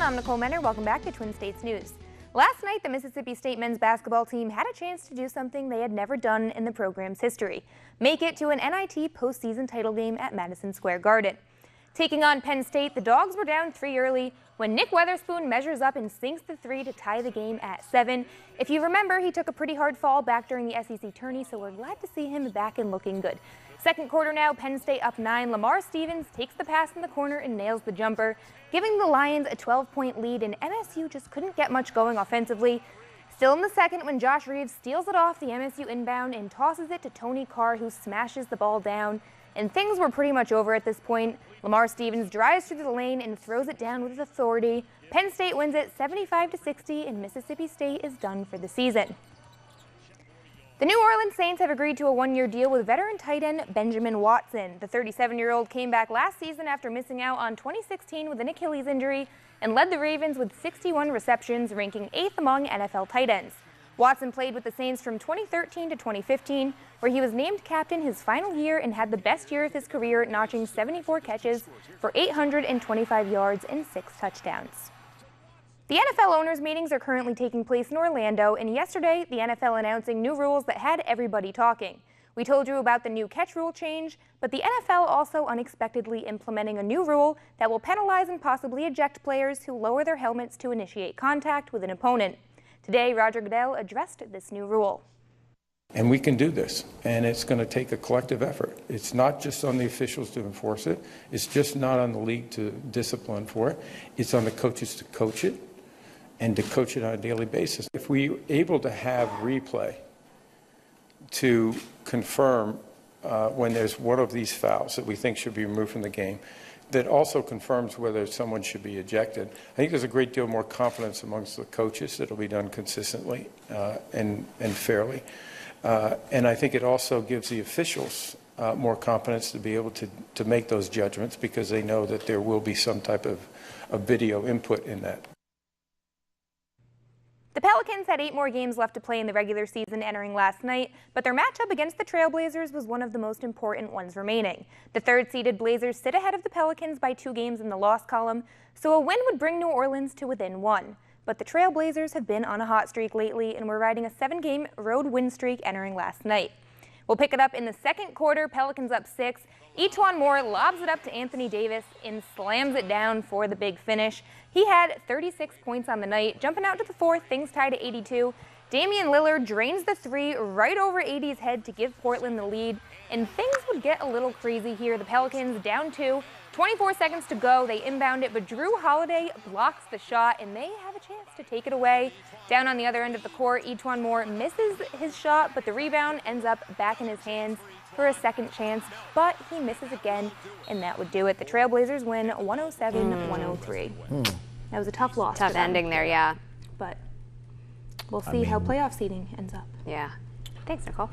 everyone, I'm Nicole Menner. Welcome back to Twin States News. Last night, the Mississippi State men's basketball team had a chance to do something they had never done in the program's history: make it to an NIT postseason title game at Madison Square Garden. Taking on Penn State, the Dogs were down 3 early when Nick Weatherspoon measures up and sinks the three to tie the game at 7. If you remember, he took a pretty hard fall back during the SEC tourney, so we're glad to see him back and looking good. Second quarter now, Penn State up 9. Lamar Stevens takes the pass in the corner and nails the jumper, giving the Lions a 12-point lead, and MSU just couldn't get much going offensively. Still in the second when Josh Reeves steals it off the MSU inbound and tosses it to Tony Carr, who smashes the ball down. And things were pretty much over at this point. Lamar Stevens drives through the lane and throws it down with authority. Penn State wins it 75-60, and Mississippi State is done for the season. The New Orleans Saints have agreed to a one-year deal with veteran tight end Benjamin Watson. The 37-year-old came back last season after missing out on 2016 with an Achilles injury and led the Ravens with 61 receptions, ranking 8th among NFL tight ends. Watson played with the Saints from 2013 to 2015, where he was named captain his final year and had the best year of his career, notching 74 catches for 825 yards and 6 touchdowns. The NFL owners' meetings are currently taking place in Orlando, and yesterday, the NFL announcing new rules that had everybody talking. We told you about the new catch rule change, but the NFL also unexpectedly implementing a new rule that will penalize and possibly eject players who lower their helmets to initiate contact with an opponent. Today, Roger Goodell addressed this new rule. And we can do this, and it's going to take a collective effort. It's not just on the officials to enforce it. It's just not on the league to discipline for it. It's on the coaches to coach it and to coach it on a daily basis. If we're able to have replay to confirm when there's one of these fouls that we think should be removed from the game, that also confirms whether someone should be ejected, I think there's a great deal more confidence amongst the coaches that it'll be done consistently and fairly. And I think it also gives the officials more confidence to be able to make those judgments, because they know that there will be some type of video input in that. The Pelicans had 8 more games left to play in the regular season entering last night, but their matchup against the Trailblazers was one of the most important ones remaining. The third-seeded Blazers sit ahead of the Pelicans by 2 games in the loss column, so a win would bring New Orleans to within 1. But the Trailblazers have been on a hot streak lately and were riding a 7-game road win streak entering last night. We'll pick it up in the second quarter. Pelicans up 6. E'Twaun Moore lobs it up to Anthony Davis and slams it down for the big finish. He had 36 points on the night. Jumping out to the fourth, things tied at 82. Damian Lillard drains the 3 right over AD's head to give Portland the lead, and things would get a little crazy here. The Pelicans down 2, 24 seconds to go. They inbound it, but Drew Holiday blocks the shot, and they have a chance to take it away. Down on the other end of the court, E'Twaun Moore misses his shot, but the rebound ends up back in his hands for a second chance, but he misses again, and that would do it. The Trailblazers win 107-103. That was a tough loss. Tough ending there, yeah. But we'll see how playoff seeding ends up. Yeah. Thanks, Nicole.